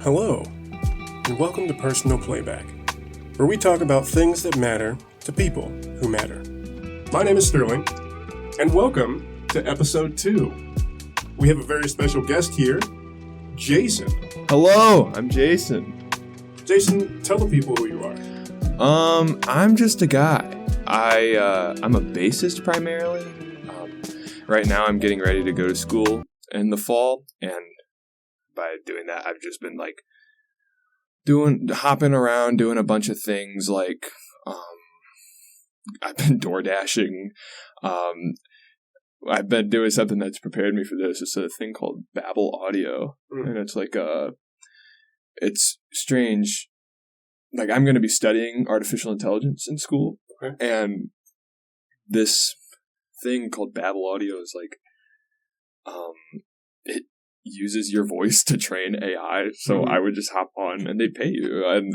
Hello, and welcome to Personal Playback, where we talk about things that matter to people who matter. My name is Sterling, and welcome to episode 2. We have a very special guest here, Jason. Hello, I'm Jason. Jason, tell the people who you are. I'm just a guy. I'm a bassist primarily. Right now I'm getting ready to go to school in the fall, and by doing that, I've just been hopping around, doing a bunch of things I've been door dashing. I've been doing something that's prepared me for this. It's a thing called Babel Audio, and it's it's strange. I'm going to be studying artificial intelligence in school, okay. And this thing called Babel Audio is it uses your voice to train AI. So I would just hop on and they'd pay you. And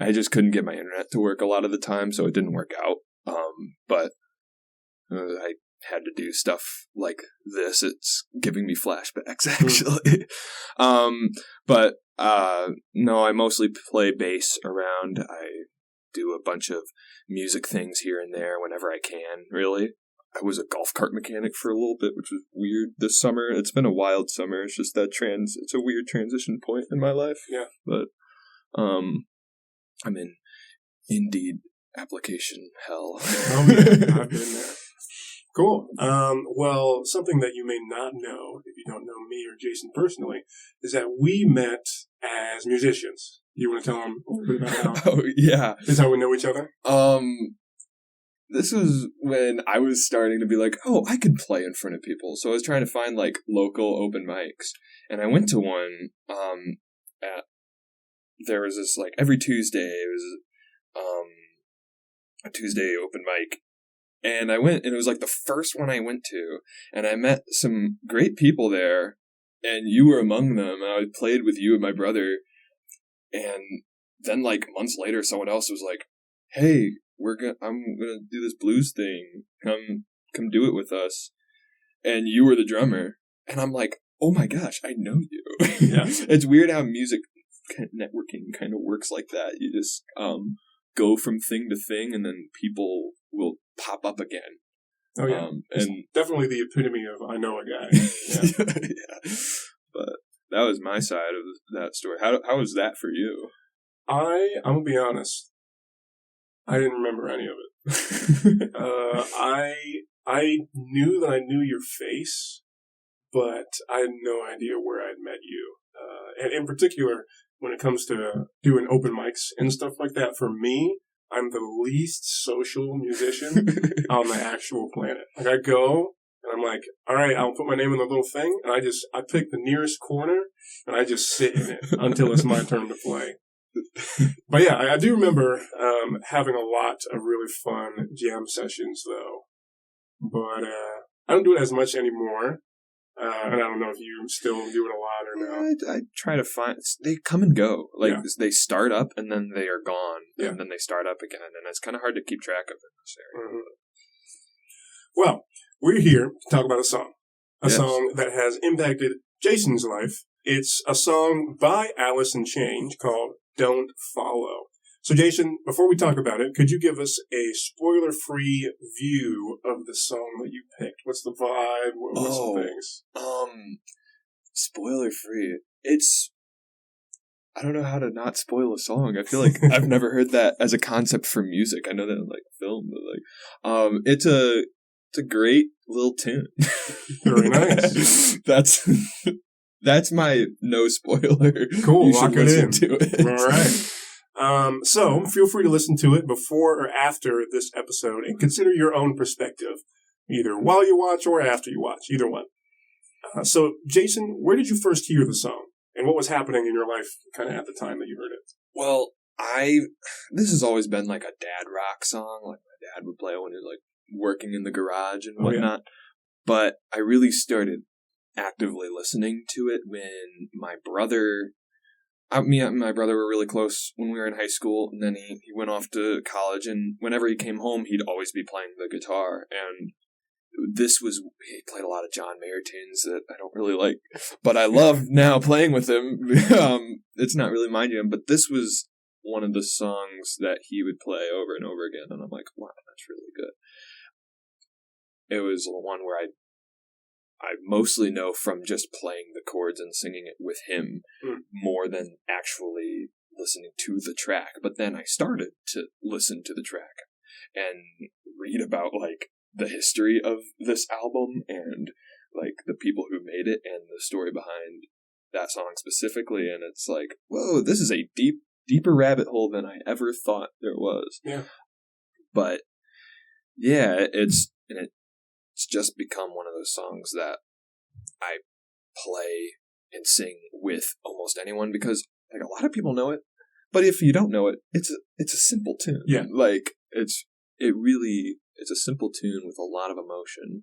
I just couldn't get my internet to work a lot of the time, so it didn't work out. But I had to do stuff like this. It's giving me flashbacks, actually. No, I mostly play bass around. I do a bunch of music things here and there whenever I can, really. I was a golf cart mechanic for a little bit, which was weird this summer. It's been a wild summer. It's just it's a weird transition point in my life. Yeah. But I'm in Indeed application hell. Oh, yeah, I've been there. Cool. Well, something that you may not know, if you don't know me or Jason personally, is that we met as musicians. You want to tell them a little bit about how? Oh, yeah. This is how we know each other? This was when I was starting to be I could play in front of people. So I was trying to find local open mics, and I went to one. There was this every Tuesday. It was a Tuesday open mic, and I went, and it was the first one I went to, and I met some great people there, and you were among them. And I played with you and my brother, and then months later, someone else was like, "Hey, I'm gonna do this blues thing. Come do it with us." And you were the drummer, and I'm like, "Oh my gosh, I know you." Yeah. It's weird how music networking kind of works like that. You just go from thing to thing, and then people will pop up again. Oh yeah, and definitely the epitome of I know a guy. Yeah. Yeah. But that was my side of that story. How was that for you? I'm gonna be honest. I didn't remember any of it. I knew that I knew your face, but I had no idea where I'd met you. And in particular, when it comes to doing open mics and stuff like that, for me, I'm the least social musician on the actual planet. I go, and I'm like, all right, I'll put my name in the little thing, and I pick the nearest corner, and I just sit in it until it's my turn to play. But yeah, I do remember having a lot of really fun jam sessions, though. But I don't do it as much anymore. And I don't know if you still do it a lot or not. I try to find... They come and go. They start up, and then they are gone. Yeah. And then they start up again. And it's kind of hard to keep track of in this area. Mm-hmm. Well, we're here to talk about a song. A song that has impacted Jason's life. It's a song by Alice in Chains called Don't Follow. So, Jason, before we talk about it, could you give us a spoiler-free view of the song that you picked? What's the vibe? What's some things? Spoiler-free. I don't know how to not spoil a song. I feel like I've never heard that as a concept for music. I know that in film, but it's a great little tune. Very nice. That's my no spoiler. Cool, you lock should listen to it. All right. So feel free to listen to it before or after this episode and consider your own perspective, either while you watch or after you watch, either one. So, Jason, where did you first hear the song? And what was happening in your life kind of at the time that you heard it? Well, this has always been a dad rock song. My dad would play it when he was working in the garage and whatnot. Yeah. But I really started actively listening to it when my brother... Me and my brother were really close when we were in high school, and then he went off to college, and whenever he came home, he'd always be playing the guitar, and he played a lot of John Mayer tunes that I don't really like, but I love now playing with him. It's not really my jam, but this was one of the songs that he would play over and over again, and I'm like, wow, that's really good. It was one where I mostly know from just playing the chords and singing it with him more than actually listening to the track. But then I started to listen to the track and read about like the history of this album and like the people who made it and the story behind that song specifically. And it's like, whoa, this is a deeper rabbit hole than I ever thought there was. Yeah. But yeah, it's just become one of those songs that I play and sing with almost anyone because like a lot of people know it, but if you don't know it, it's a simple tune. Yeah. Like it's a simple tune with a lot of emotion.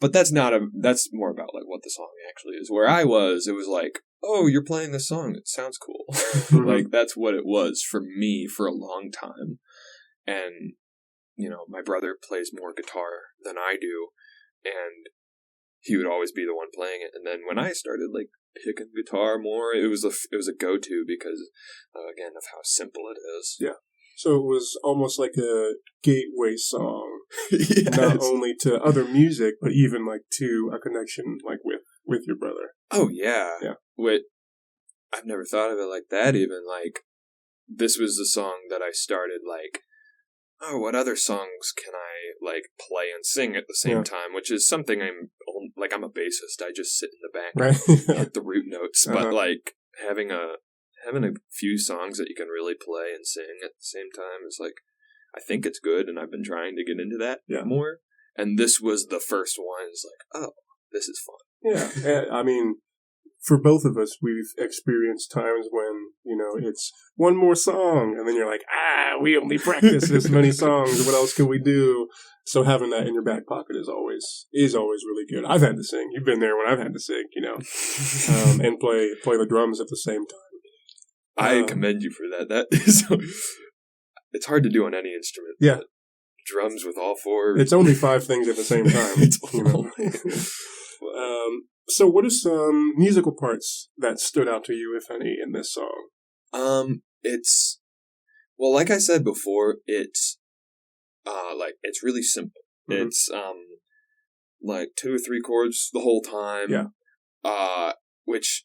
But that's more about like what the song actually is. Where I was, it was like, oh, you're playing this song. It sounds cool. Mm-hmm. Like that's what it was for me for a long time. And you know, my brother plays more guitar than I do, and he would always be the one playing it. And then when I started like picking guitar more, it was a go-to because again of how simple it is. Yeah. So it was almost like a gateway song, Yes. not only to other music, but even like to a connection like with your brother. Oh yeah. Yeah. I've never thought of it like that. Even like this was the song that I started like, oh, what other songs can I like play and sing at the same time? Which is something I'm a bassist. I just sit in the back and hit the root notes. But like having a few songs that you can really play and sing at the same time is like, I think it's good, and I've been trying to get into that more. And this was the first one. It's like, oh, this is fun. Yeah, I mean, for both of us, we've experienced times when, you know, it's one more song, and then you're like, we only practice this many songs. What else can we do? So having that in your back pocket is always really good. I've had to sing. You've been there when I've had to sing, you know, and play the drums at the same time. I commend you for that. That is, it's hard to do on any instrument. Yeah. Drums with all four. It's only 5 things at the same time. It's you know? So what are some musical parts that stood out to you, if any, in this song? It's, well, like I said before, it's really simple. Mm-hmm. It's, like 2 or 3 chords the whole time. Yeah. Which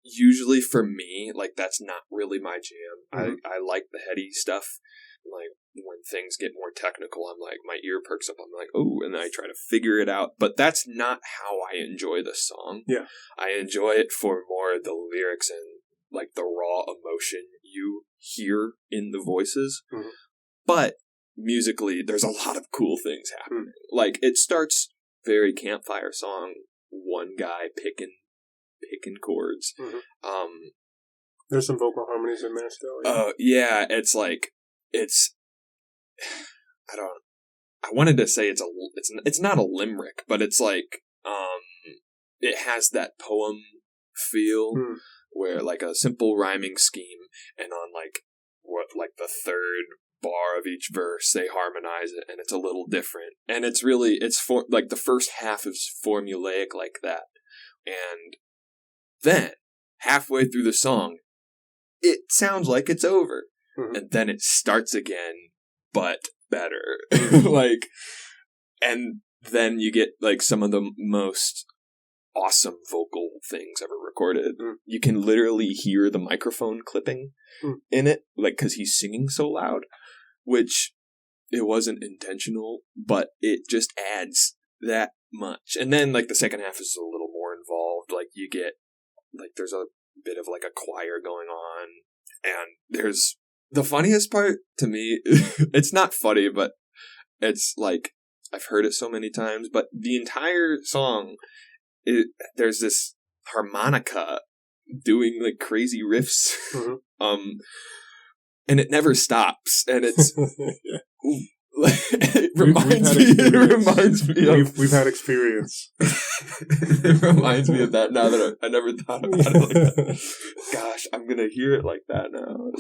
usually for me, like, that's not really my jam. Mm-hmm. I like the heady stuff. Like, when things get more technical, I'm like, my ear perks up. I'm like, oh, and then I try to figure it out. But that's not how I enjoy the song. Yeah. I enjoy it for more the lyrics and, like, the raw emotion you hear in the voices. Mm-hmm. But musically, there's a lot of cool things happening. Mm-hmm. Like, it starts very campfire song, one guy picking chords. Mm-hmm. There's some vocal harmonies in there still. Oh, yeah, it's like, I wanted to say it's not a limerick, but it's like, it has that poem feel where like a simple rhyming scheme, and on like the third bar of each verse, they harmonize it, and it's a little different. And it's like the first half is formulaic like that. And then halfway through the song, it sounds like it's over. Mm-hmm. And then it starts again, but better. Like, and then you get like some of the most awesome vocal things ever recorded. Mm. You can literally hear the microphone clipping in it, like, because he's singing so loud, which it wasn't intentional, but it just adds that much. And then like the second half is a little more involved. Like you get like there's a bit of like a choir going on, and there's the funniest part to me. It's not funny, but it's like I've heard it so many times. But the entire song, there's this harmonica doing like crazy riffs, and it never stops, and it's. Yeah. It reminds me. We've had experience. It reminds me of that now that I never thought about it like that. Gosh, I'm gonna hear it like that now.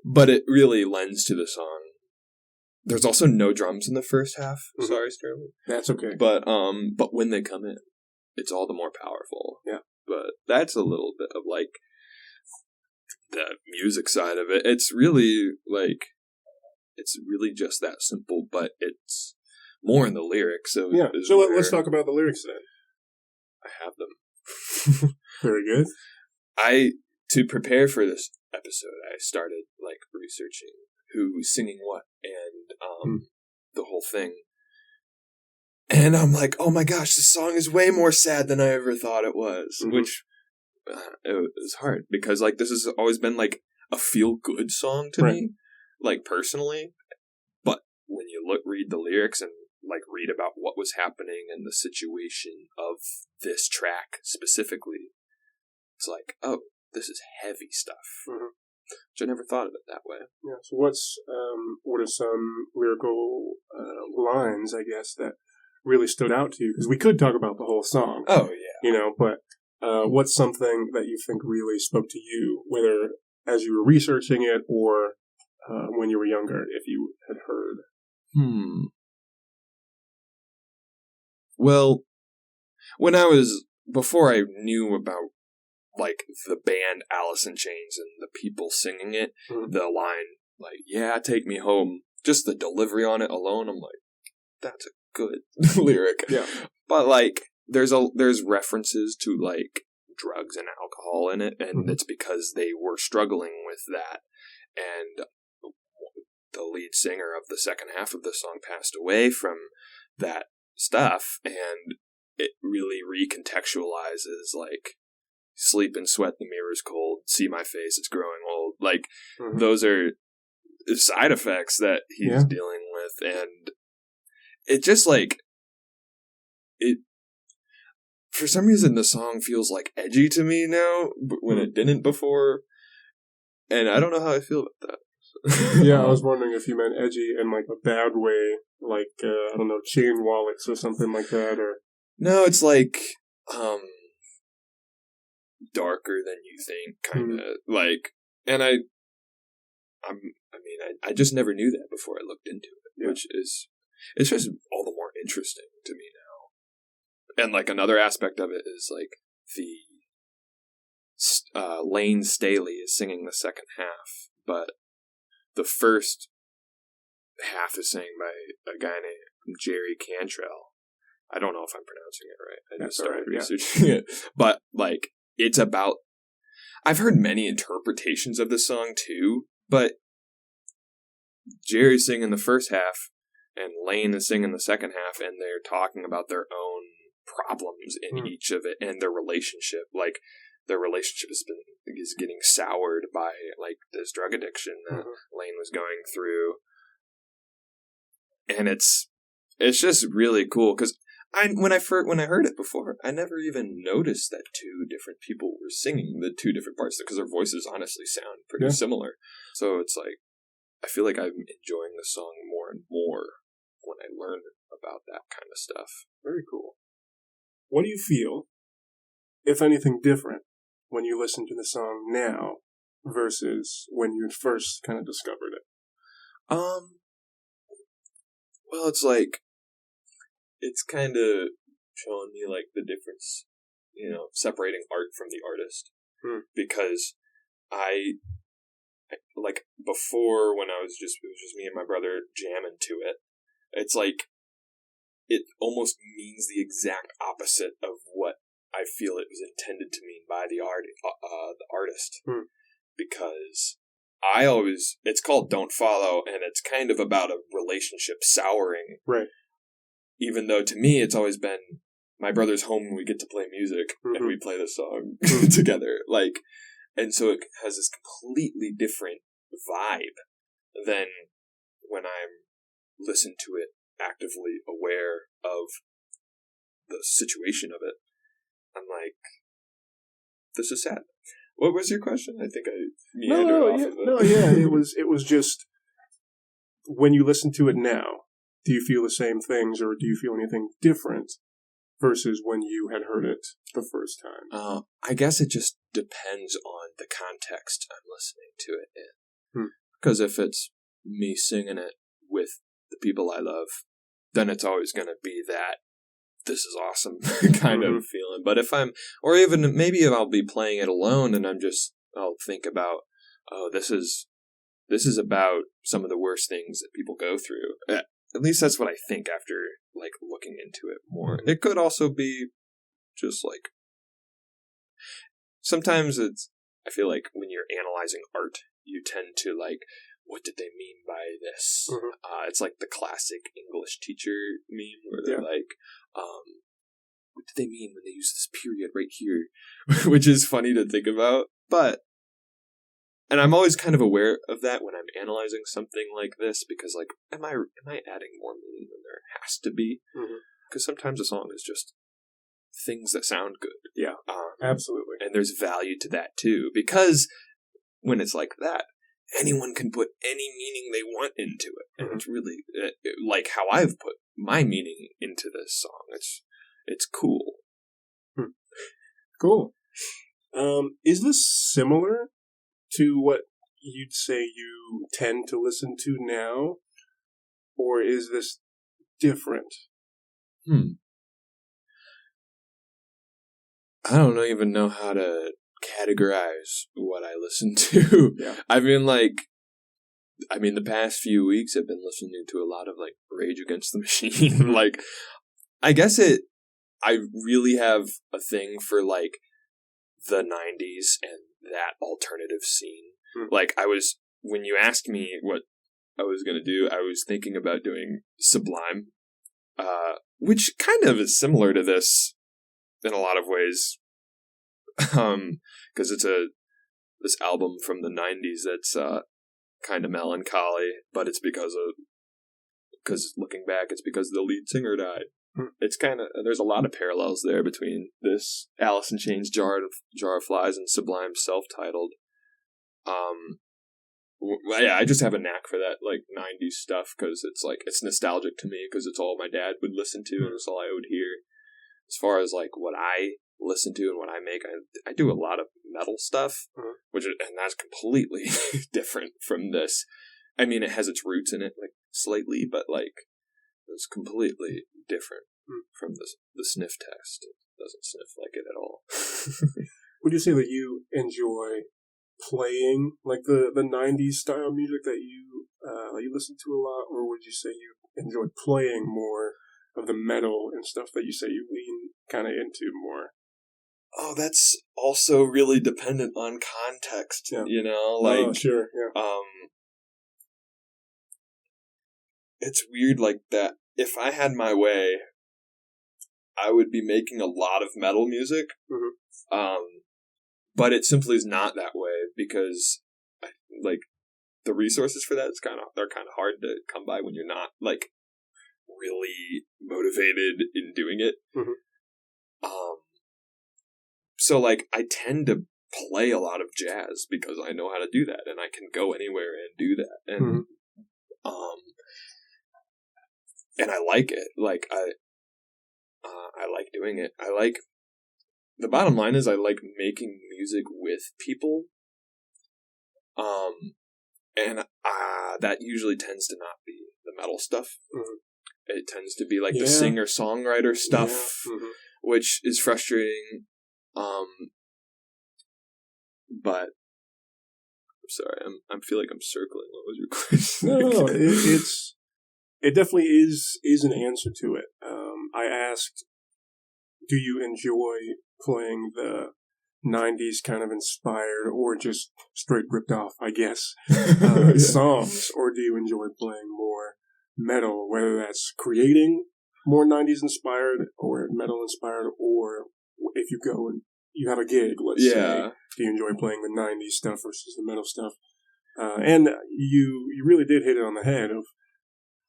But it really lends to the song there's also no drums in the first half. Mhm. Sorry, Sterling. That's okay. But when they come in, it's all the more powerful. Yeah. But that's a little bit of like the music side of it. It's really like, it's really just that simple, but it's more in the lyrics. So yeah. So let's talk about the lyrics then. I have them. Very good. To prepare for this episode, I started like researching who's singing what and the whole thing. And I'm like, oh my gosh, this song is way more sad than I ever thought it was, which it was hard because like this has always been like a feel good song to me, like personally. But when you read the lyrics and like read about what was happening and the situation of this track specifically, it's like, oh, this is heavy stuff. Which I never thought of it that way. Yeah. So what are some lyrical lines, I guess, that really stood out to you? Because we could talk about the whole song. Oh yeah. You know, but what's something that you think really spoke to you, whether as you were researching it or when you were younger, if you had heard? Well, before I knew about like the band Alice in Chains and the people singing it, the line like, yeah, take me home, just the delivery on it alone, I'm like, that's a good lyric. Yeah. But like there's references to like drugs and alcohol in it, and it's because they were struggling with that, and the lead singer of the second half of the song passed away from that stuff, and it really recontextualizes like sleep and sweat, the mirror's cold, see my face, it's growing old. Like those are side effects that he's dealing with, and it just like it for some reason the song feels like edgy to me now when it didn't before, and I don't know how I feel about that. Yeah, I was wondering if you meant edgy in like a bad way, like I don't know, chain wallets or something like that, or no, it's like darker than you think, kind of like, and I just never knew that before I looked into it, which is, it's just all the more interesting to me now. And like another aspect of it is like the Lane Staley is singing the second half, but the first half is sang by a guy named Jerry Cantrell. I don't know if I'm pronouncing it right. I just started researching it, but like it's about. I've heard many interpretations of this song too, but Jerry's singing the first half and Lane is singing the second half, and they're talking about their own problems in each of it and their relationship. Like their relationship is getting soured by like this drug addiction that Lane was going through, and it's just really cool because when I heard it before, I never even noticed that two different people were singing the two different parts because their voices honestly sound pretty similar. So it's like I feel like I'm enjoying the song more and more when I learn about that kind of stuff. Very cool. What do you feel, if anything, different when you listen to the song now versus when you first kind of discovered it? Well, it's like, it's kind of showing me like the difference, separating art from the artist. Because I like before when it was just me and my brother jamming to it, it's like it almost means the exact opposite of what I feel it was intended to mean by the artist. Because it's called Don't Follow, and it's kind of about a relationship souring. Right. Even though to me it's always been my brother's home when we get to play music and we play the song together. Like, and so it has this completely different vibe than when I'm listening to it actively aware of the situation of it. I'm like, this is sad. What was your question? I think I meandered off of it. It was just when you listen to it now, do you feel the same things or do you feel anything different versus when you had heard it the first time? I guess it just depends on the context I'm listening to it in. Because if it's me singing it with the people I love, then it's always going to be that this is awesome kind of feeling. But or even maybe if I'll be playing it alone and I'll think about, oh, this is about some of the worst things that people go through. At least that's what I think after like looking into it more. It could also be just like, sometimes I feel like when you're analyzing art, you tend to like, what did they mean by this? It's like the classic English teacher meme where they're like, what did they mean when they use this period right here? Which is funny to think about. And I'm always kind of aware of that when I'm analyzing something like this, because like, am I adding more meaning than there has to be? Because sometimes a song is just things that sound good. Yeah, absolutely. And there's value to that too, because when it's like that, anyone can put any meaning they want into it. And it's really like how I've put my meaning into this song. It's cool. Cool. Is this similar to what you'd say you tend to listen to now? Or is this different? I don't even know how to categorize what I listen to. Yeah. I mean, the past few weeks I've been listening to a lot of like Rage Against the Machine. Like, I guess I really have a thing for like the 90s and that alternative scene. Like, when you asked me what I was going to do, I was thinking about doing Sublime, which kind of is similar to this in a lot of ways, because it's this album from the 90s that's kind of melancholy, but it's because looking back, it's because the lead singer died. It's kind of, there's a lot of parallels there between this Alice in Chains Jar of Flies and Sublime self-titled. Yeah, I just have a knack for that, like, 90s stuff, because it's nostalgic to me, because it's all my dad would listen to, and it's all I would hear. As far as, like, what I listen to and what I make, I do a lot of metal stuff, and that's completely different from this. I mean, it has its roots in it, like, slightly, but, like, it's completely different from the sniff test. It doesn't sniff like it at all. Would you say that you enjoy playing like the 90s style music that you listen to a lot, or would you say you enjoy playing more of the metal and stuff that you say you lean kind of into more? Oh, that's also really dependent on context, you know? Like, oh, sure, yeah. It's weird like that. If I had my way, I would be making a lot of metal music. But it simply is not that way, because like the resources for that they're kind of hard to come by when you're not like really motivated in doing it. So like I tend to play a lot of jazz because I know how to do that, and I can go anywhere and do that, and and I like it. Like I like doing it. The bottom line is I like making music with people. And that usually tends to not be the metal stuff. It tends to be like the singer-songwriter stuff, which is frustrating. But I'm sorry, I feel like I'm circling. What was your question? No, it definitely is an answer to it. I asked, do you enjoy playing the 90s kind of inspired or just straight ripped off, I guess, songs, or do you enjoy playing more metal, whether that's creating more 90s inspired or metal inspired, or if you go and you have a gig, let's say, do you enjoy playing the 90s stuff versus the metal stuff? And you really did hit it on the head of,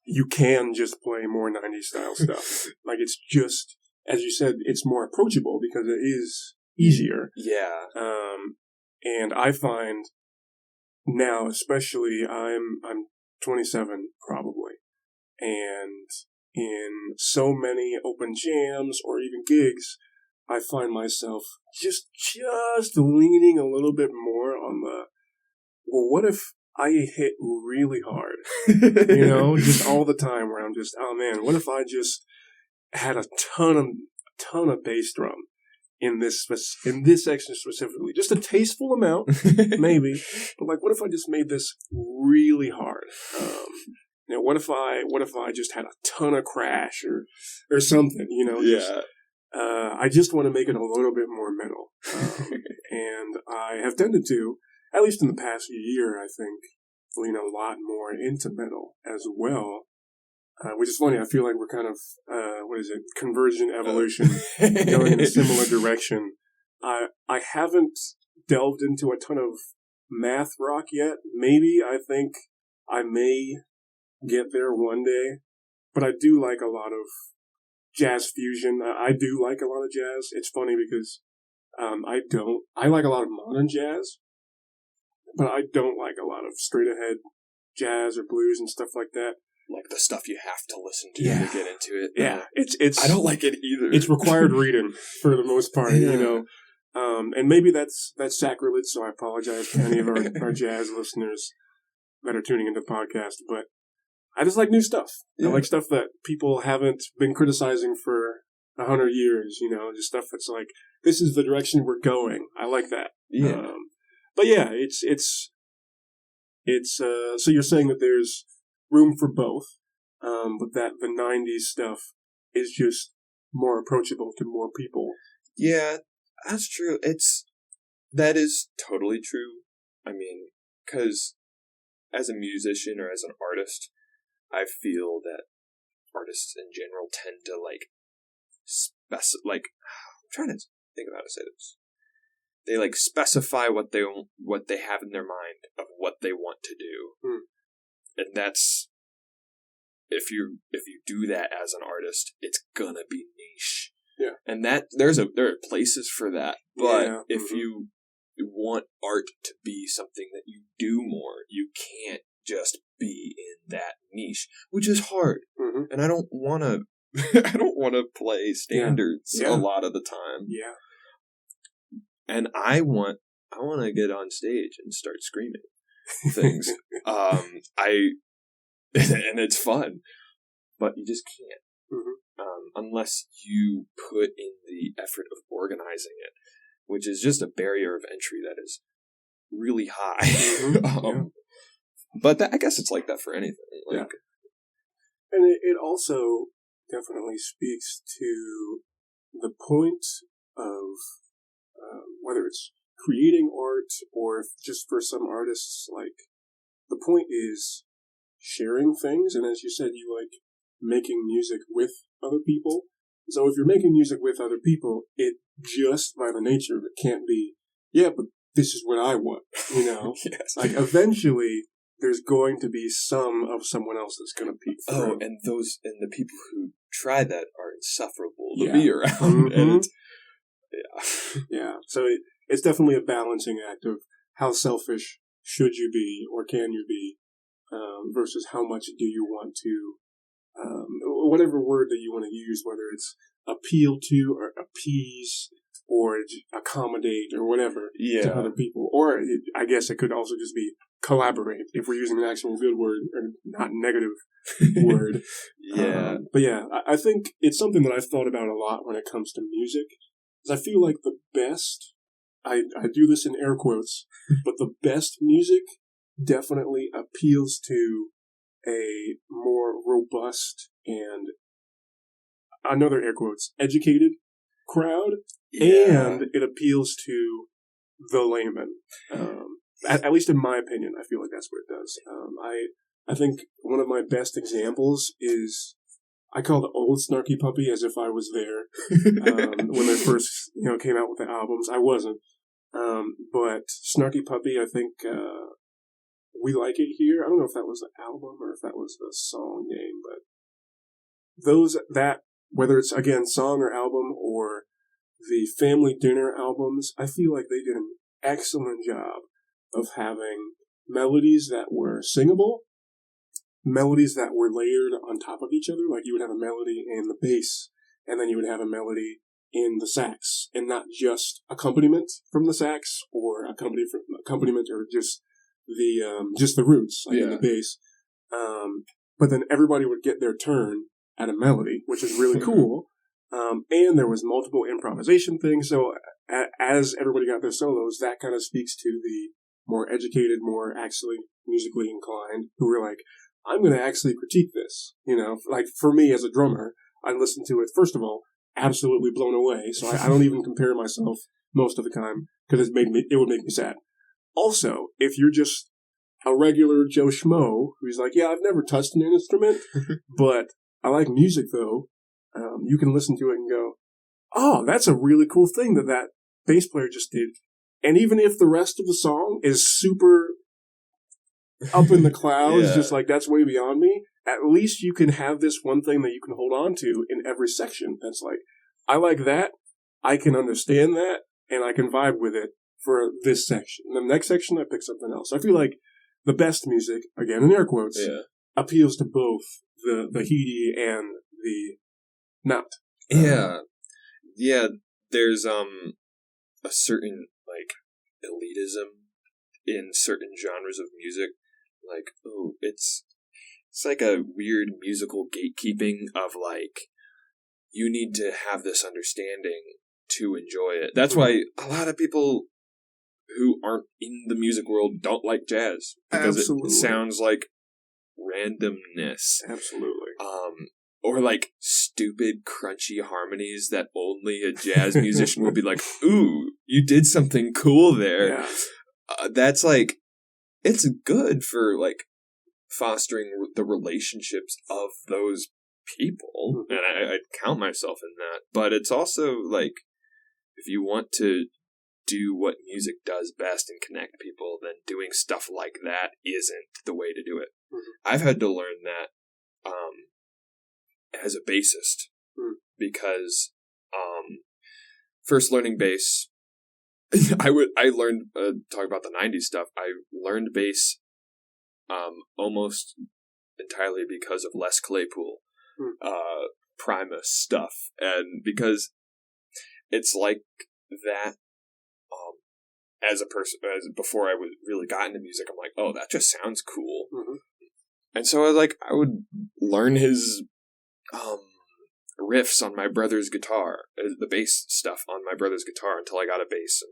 you can just play more 90s style stuff. Like, it's just, as you said, it's more approachable because it is easier. Yeah. And I find now, especially, I'm 27 probably, and in so many open jams or even gigs, I find myself just leaning a little bit more on the, well, what if I hit really hard, you know, just all the time where I'm just, oh man, what if I just had a ton of bass drum in this section specifically, just a tasteful amount, maybe, but like, what if I just made this really hard? You know, what if I just had a ton of crash or something, you know? Yeah. I just want to make it a little bit more metal, and I have tended to, at least in the past year, I think, lean a lot more into metal as well. Which is funny. I feel like we're kind of, conversion evolution, going in a similar direction. I haven't delved into a ton of math rock yet. Maybe I think I may get there one day, but I do like a lot of jazz fusion. I do like a lot of jazz. It's funny because I like a lot of modern jazz, but I don't like a lot of straight ahead jazz or blues and stuff like that. Like the stuff you have to listen to get into it. Yeah, it's. I don't like it either. It's required reading for the most part, you know. And maybe that's sacrilege, so I apologize to any of our jazz listeners that are tuning into the podcast. But I just like new stuff. I like stuff that people haven't been criticizing for 100 years. You know, just stuff that's like, this is the direction we're going. I like that. Yeah. But yeah, it's. So you're saying that there's room for both, but that the 90s stuff is just more approachable to more people. Yeah, that's true. That is totally true. I mean, because as a musician or as an artist, I feel that artists in general tend to I'm trying to think of how to say this. They specify what they have in their mind of what they want to do. And that's, if you do that as an artist, it's gonna be niche. Yeah. And that there are places for that. But if you want art to be something that you do more, you can't just be in that niche, which is hard. Mm-hmm. And I don't wanna play standards a lot of the time. Yeah. And I want to get on stage and start screaming things. And it's fun, but you just can't, unless you put in the effort of organizing it, which is just a barrier of entry that is really high. But I guess it's like that for anything. And it also definitely speaks to the point of whether it's creating art or just for some artists, like, the point is sharing things, and as you said, you like making music with other people. So if you're making music with other people, it just by the nature of it can't be, but this is what I want, you know? Yes. Like, eventually, there's going to be some of someone else that's going to peek through. Oh, and the people who try that are insufferable to be around. Mm-hmm. And it's, So it's definitely a balancing act of how selfish should you be or can you be, versus how much do you want to, whatever word that you want to use, whether it's appeal to or appease or accommodate or whatever to other people. Or I guess it could also just be collaborate if we're using an actual good word and not negative word. But yeah, I think it's something that I've thought about a lot when it comes to music. Because I feel like the best, I do this in air quotes, but the best music definitely appeals to a more robust and, another air quotes, educated crowd, and it appeals to the layman. At least in my opinion, I feel like that's what it does. I think one of my best examples is, I call the old Snarky Puppy as if I was there when they first came out with the albums. I wasn't. But Snarky Puppy, I think We Like It Here. I don't know if that was the album or if that was the song name, but whether it's, again, song or album or the Family Dinner albums, I feel like they did an excellent job of having melodies that were singable, melodies that were layered on top of each other. Like, you would have a melody in the bass, and then you would have a melody in the sax, and not just accompaniment from the sax or accompaniment or just the just the roots, like in the bass. But then everybody would get their turn at a melody, which is really cool. And there was multiple improvisation things. So as everybody got their solos, that kind of speaks to the more educated, more actually musically inclined, who were like, I'm going to actually critique this. You know, like for me as a drummer, I listened to it, first of all, absolutely blown away. So I don't even compare myself most of the time because it would make me sad. Also, if you're just a regular Joe Schmo who's like, yeah, I've never touched an instrument, but I like music though, you can listen to it and go, oh, that's a really cool thing that bass player just did. And even if the rest of the song is super up in the clouds, just like that's way beyond me, at least you can have this one thing that you can hold on to in every section. That's like, I like that, I can understand that, and I can vibe with it for this section. And the next section, I pick something else. I feel like the best music, again in air quotes, appeals to both the heady and the not. Yeah, there's a certain like elitism in certain genres of music. Like, oh, it's like a weird musical gatekeeping of like, you need to have this understanding to enjoy it. That's why a lot of people who aren't in the music world don't like jazz, because it sounds like randomness. Absolutely. Or like stupid crunchy harmonies that only a jazz musician will be like, ooh, you did something cool there. Yeah. That's like, it's good for like fostering the relationships of those people. And I'd count myself in that. But it's also like, if you want to do what music does best and connect people, then doing stuff like that isn't the way to do it. I've had to learn that as a bassist, because first learning bass, I learned talk about the 90s stuff. I learned bass almost entirely because of Les Claypool, Primus stuff, and because it's like that. As a person, before I was really got into music, I'm like, oh, that just sounds cool, and so I would learn his riffs on my brother's guitar, the bass stuff on my brother's guitar until I got a bass.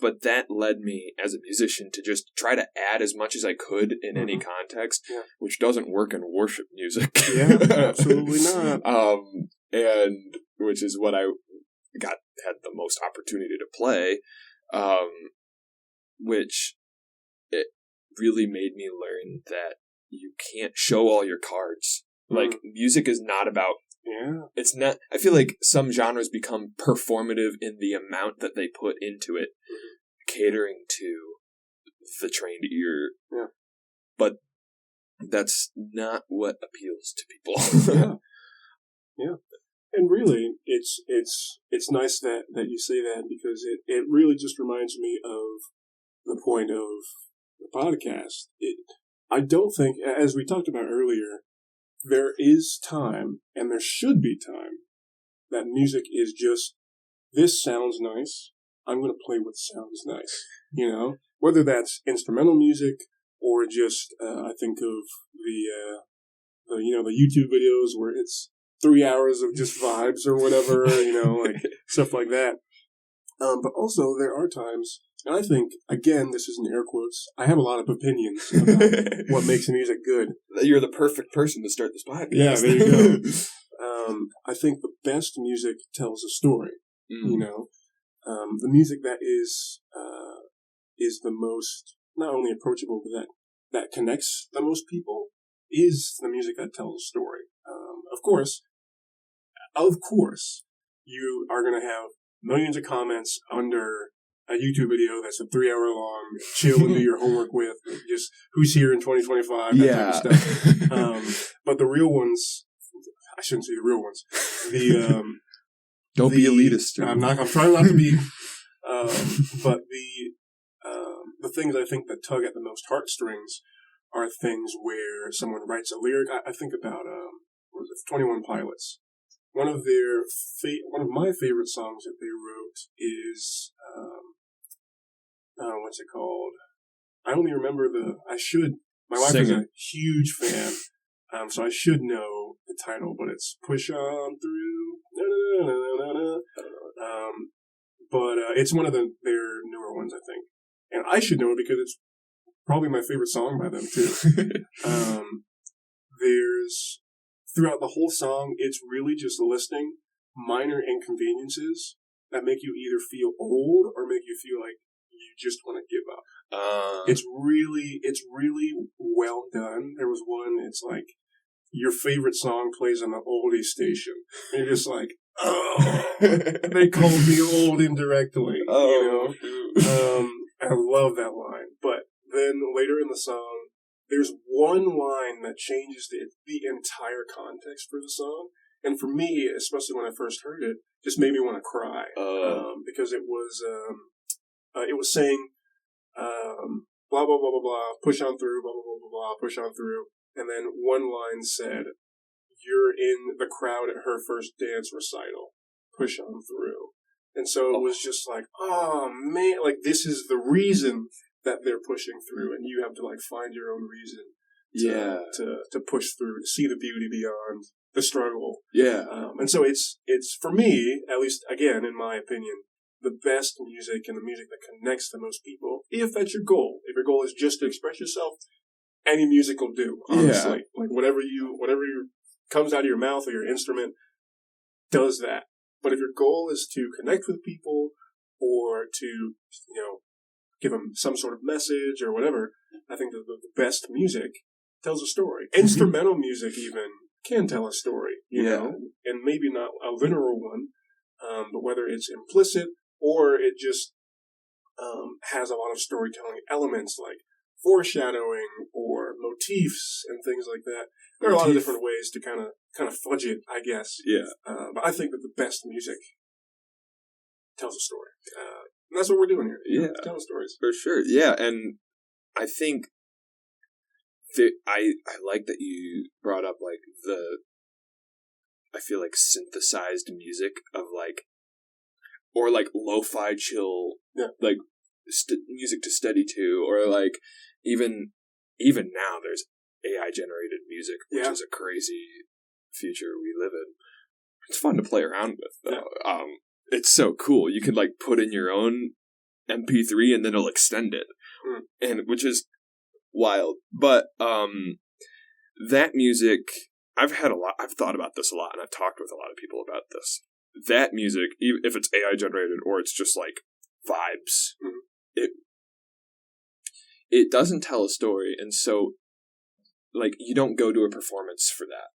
But that led me as a musician to just try to add as much as I could in any context, which doesn't work in worship music. Yeah, absolutely not. And which is what I had the most opportunity to play, which it really made me learn that you can't show all your cards. Like, music is not about... It's not... I feel like some genres become performative in the amount that they put into it, catering to the trained ear. But that's not what appeals to people. Yeah. And really, it's nice that you say that, because it really just reminds me of the point of the podcast. I don't think, as we talked about earlier, there is time, and there should be time, that music is just, this sounds nice, I'm going to play what sounds nice. You know? Whether that's instrumental music, or just, I think of the YouTube videos where it's 3 hours of just vibes or whatever, like stuff like that. But also there are times, and I think, again, this is in air quotes, I have a lot of opinions about what makes music good. You're the perfect person to start this podcast. Yeah, there you go. I think the best music tells a story. The music that is the most, not only approachable, but that connects the most people, is the music that tells a story. Of course, you are going to have millions of comments under a YouTube video that's a 3 hour long, chill and do your homework with, just who's here in 2025, that type of stuff. But the real ones, I shouldn't say the real ones. Don't be elitist. I'm trying not to be. But the things I think that tug at the most heartstrings are things where someone writes a lyric. I think about 21 Pilots. One of my favorite songs that they wrote is what's it called? I only remember my wife Sing is it. a huge fan, so I should know the title, but it's Push On Through. Na, na, na, na, na, na. But it's one of their newer ones, I think. And I should know it because it's probably my favorite song by them, too. There's, throughout the whole song, it's really just listing minor inconveniences that make you either feel old or make you feel like you just want to give up. It's really well done. There was one, it's like, your favorite song plays on the oldie station. And you're just like, oh, they called me old indirectly. Oh, you know? I love that line. But then later in the song, there's one line that changes the entire context for the song. And for me, especially when I first heard it, just made me want to cry. Because it was saying, blah, blah, blah, blah, blah, push on through, blah, blah, blah, blah, blah, push on through. And then one line said, you're in the crowd at her first dance recital. Push on through. And so it was just like, oh, man, like, this is the reason that they're pushing through, and you have to, like, find your own reason to push through, to see the beauty beyond the struggle. Yeah. And so it's, for me, at least, again, in my opinion, the best music and the music that connects the most people, if that's your goal. If your goal is just to express yourself, any music will do, honestly. Yeah. Like, whatever comes out of your mouth or your instrument does that. But if your goal is to connect with people or to, give them some sort of message or whatever, I think that the best music tells a story. Instrumental music even can tell a story, you know, and maybe not a literal one, but whether it's implicit or it just has a lot of storytelling elements like foreshadowing or motifs and things like that. There are a lot of different ways to kind of fudge it, I guess. Yeah. But I think that the best music tells a story. And that's what we're doing here. Yeah. Telling stories. For sure. Yeah. And I think I like that you brought up like I feel like synthesized music of like, or like lo-fi chill, like music to study to, or like even now there's AI generated music, which is a crazy future we live in. It's fun to play around with though. Yeah. It's so cool. You can like put in your own MP3 and then it'll extend it, and which is wild. But that music, I've thought about this a lot, and I've talked with a lot of people about this. That music, even if it's AI generated or it's just like vibes, it doesn't tell a story, and so like you don't go to a performance for that.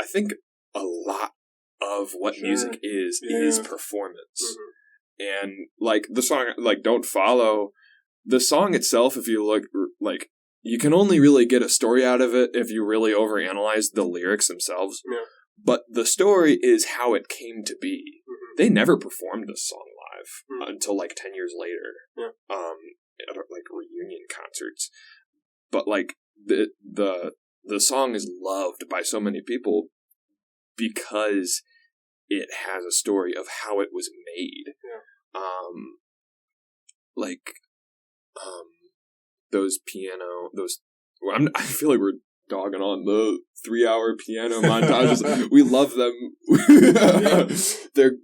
I think a lot of what music is performance, and like the song, like Don't Follow, the song itself, if you look like, you can only really get a story out of it if you really overanalyze the lyrics themselves. Yeah. But the story is how it came to be. They never performed this song live until like 10 years later, at like reunion concerts. But like the song is loved by so many people because it has a story of how it was made. Yeah. I feel like we're dogging on the 3-hour piano montages. We love them. They're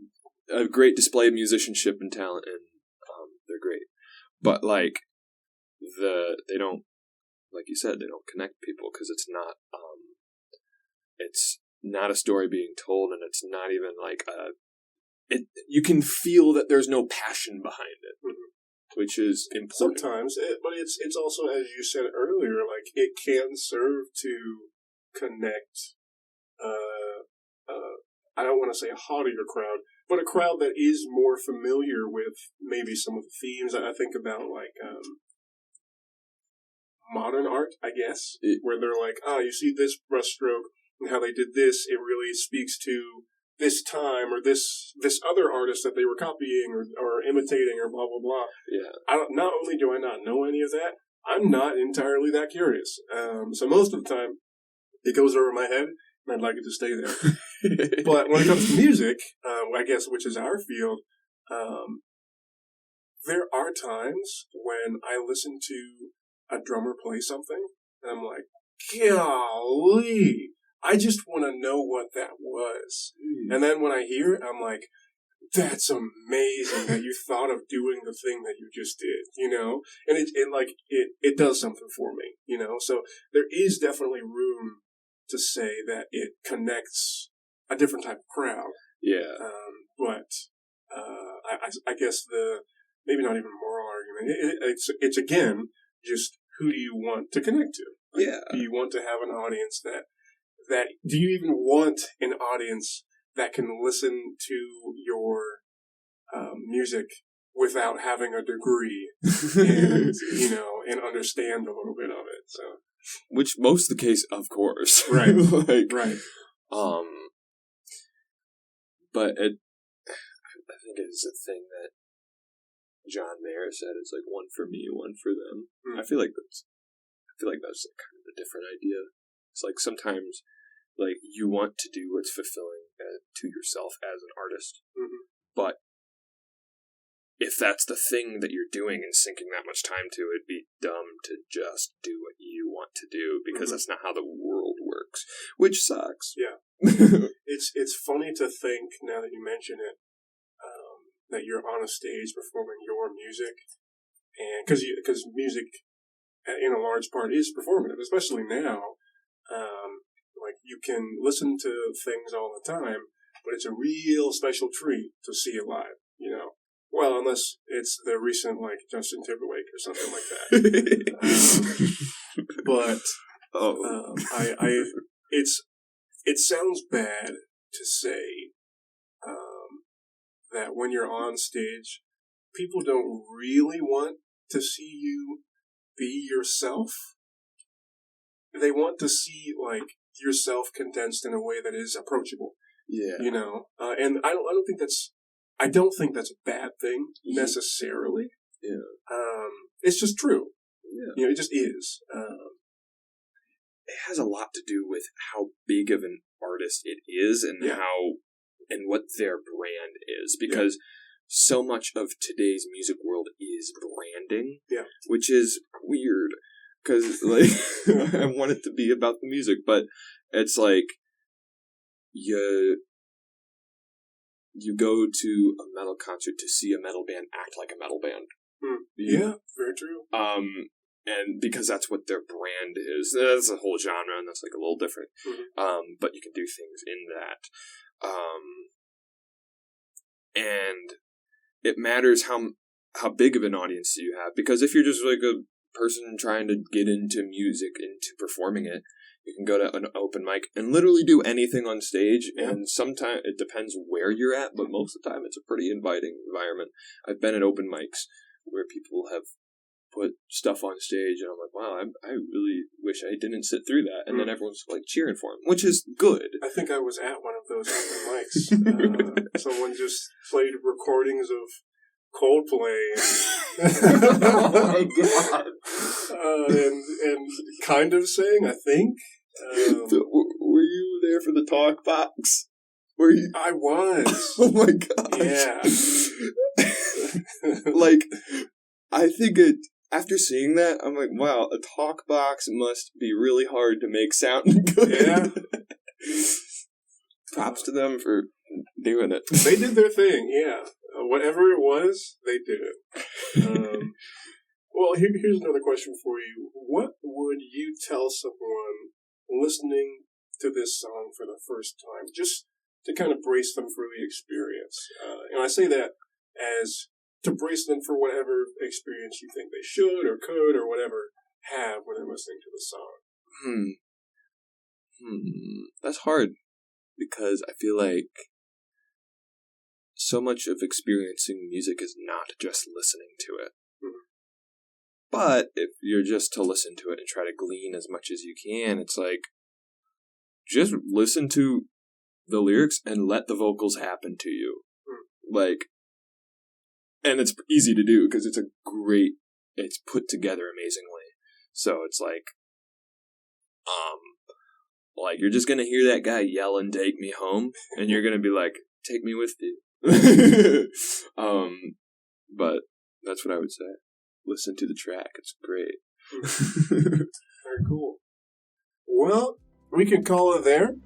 a great display of musicianship and talent, and they're great. But like they don't, like you said, they don't connect people because it's not a story being told, and it's not even like you can feel that there's no passion behind it, which is important. Sometimes, but it's also, as you said earlier, like it can serve to connect. I don't want to say a haughtier crowd, but a crowd that is more familiar with maybe some of the themes. I think about like modern art, I guess, where they're like, you see this brushstroke and how they did this. It really speaks to this time or this other artist that they were copying or imitating or blah, blah, blah. Yeah. Not only do I not know any of that, I'm not entirely that curious. So most of the time, it goes over my head, and I'd like it to stay there. But when it comes to music, I guess, which is our field, there are times when I listen to a drummer play something, and I'm like, golly, I just want to know what that was. And then when I hear it, I'm like, that's amazing that you thought of doing the thing that you just did, And it does something for me, So there is definitely room to say that it connects a different type of crowd. Yeah. But I guess maybe not even moral argument. It's again just who do you want to connect to? Yeah. Do you want to have an audience that do you even want an audience that can listen to your music without having a degree and and understand a little bit of it? So, which most of the case, of course, right, right. But I think it's a thing that John Mayer said. It's like one for me, one for them. I feel like that's like kind of a different idea. It's like sometimes, like, you want to do what's fulfilling to yourself as an artist, but if that's the thing that you're doing and sinking that much time to, it'd be dumb to just do what you want to do because that's not how the world works, which sucks. Yeah. It's funny to think, now that you mention it, that you're on a stage performing your music, and because music, in a large part, is performative, especially now. Like, you can listen to things all the time, but it's a real special treat to see it live, Well, unless it's the recent, like, Justin Timberlake or something like that. But it sounds bad to say that when you're on stage, people don't really want to see you be yourself. They want to see, like, yourself condensed in a way that is approachable. Yeah. And I don't think that's a bad thing necessarily. Yeah. It's just true. Yeah. It just is. It has a lot to do with how big of an artist it is and what their brand is, because so much of today's music world is branding, which is weird. Because, like, I want it to be about the music, but it's like, you go to a metal concert to see a metal band act like a metal band. Yeah, very true. And because that's what their brand is. That's a whole genre, and that's, like, a little different. But you can do things in that. And it matters how big of an audience you have, because if you're just, like, a person trying to get into music, into performing it, you can go to an open mic and literally do anything on stage, and sometimes it depends where you're at, but most of the time it's a pretty inviting environment. I've been at open mics where people have put stuff on stage, and I'm like, wow, I really wish I didn't sit through that, and then everyone's, like, cheering for him, which is good. I think I was at one of those open mics. Someone just played recordings of Coldplay Oh my god! And kind of sang, I think. Were you there for the talk box? Were you? I was. Oh my god! Yeah. Like, I think after seeing that, I'm like, wow, a talk box must be really hard to make sound good. Yeah. Props to them for doing it. They did their thing, yeah. Whatever it was, they did it. Well, here's another question for you. What would you tell someone listening to this song for the first time, just to kind of brace them for the experience? And I say that as to brace them for whatever experience you think they should or could or whatever have when they're listening to the song. That's hard, because I feel like so much of experiencing music is not just listening to it. But if you're just to listen to it and try to glean as much as you can, it's like, just listen to the lyrics and let the vocals happen to you. Like, and it's easy to do because it's put together amazingly. So it's like you're just gonna hear that guy yelling, "Take me home," and you're gonna be like, "Take me with you." But That's what I would say. Listen to the track. It's great. Very cool. Well, we can call it there.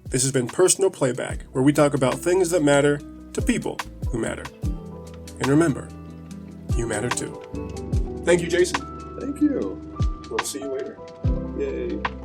This has been Personal Playback, where we talk about things that matter to people who matter. And remember, you matter too. Thank you, Jason. Thank you. We'll see you later. Yay.